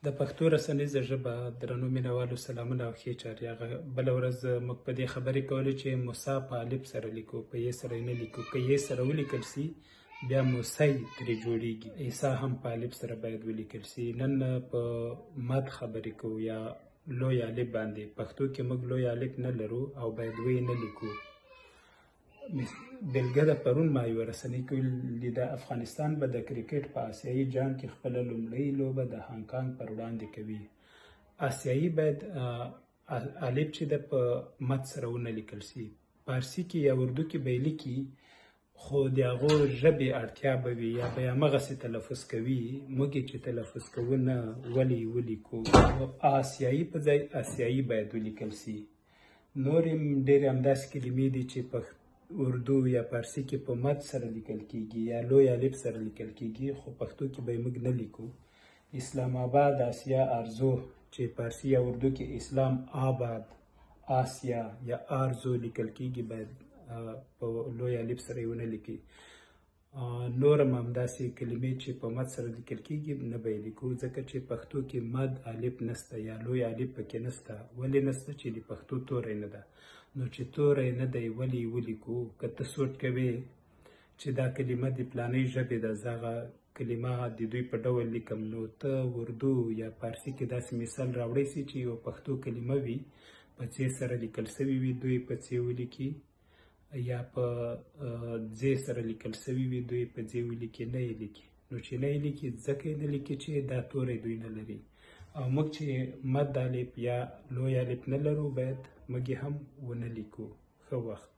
د پښتو رسنیزه ژبه درنو مینوالو سلامونه او ښې چارې. هغه بله ورځ موږ په دې خبرې کولې چې موسی په الف سره لیکو، په یې سره یې نه لیکو. که یې سره ولیکل سي بیا موسی ترې جوړیږي. عیسی هم په الف سره باید ولیکل سي. نن په مد خبرې کوو یا لوی الف باندې. پښتو کې موږ لوی الف نه لرو او باید وی نه لیکو. بېلګه د پرون ما یوه رسنۍ کې لیده، افغانستان به د کرکټ په آسیایي جام کې خپله لومړۍ لوبه د هانګ کانګ پر وړاندې کوي. آسیایي باید الف چې ده په مد سره ونه لیکل سي. فارسي کې یا اردو کې به یې لیکي، خو د هغو ژبې اړتیا به وي یا به یې همغسې تلفظ کوي. موږ یې چې تلفظ کوو نه، ولې ولیکو؟ آسیایي په ځای آسیایي باید ولیکل سي. نورې ډېرې همداسې کلمې دي چې په اردو یا فارسي کې په مد سره لیکل کیږي یا لوی الف سره لیکل کیږي، خو پښتو کې به یې موږ نه لیکو. اسلام آباد، آسیا، آرزو چې فارسي یا اردو کې اسلام آباد، آسیا یا آرزو لیکل کیږي، باید په لوی الف سره یې ونه لیکي. نور هم همداسې کلمې چې په مد سره لیکل کیږي نه به یې لیکو، ځکه چې پښتو کې مد الف نسته یا لوی الف پکې نسته. ولې نسته؟ چې د پښتو توری نه ده. نو چې توری نه دی ولې یې ولیکو؟ که ته سوچ کوې چې دا کلمه د فلانۍ ژبې ده، زه هغه کلمه د دوی په ډول لیکم، نو ته اردو یا فارسي کې داسې مثال راوړی سي چې یوه پښتو کلمه وي، په څې سره لیکل سوي وي، دوی په څې ولیکي، یا په ځې سره لیکل سوي وي، دوی په ځې ولیکي، نه یې لیکي. نو چې نه یې لیکي ځکه یې نه لیکي چې دا توری دوی نه لري. او موږ چې مد الف یا لوی الف نه لرو، باید موږ یې هم ونه لیکو. ښه وخت.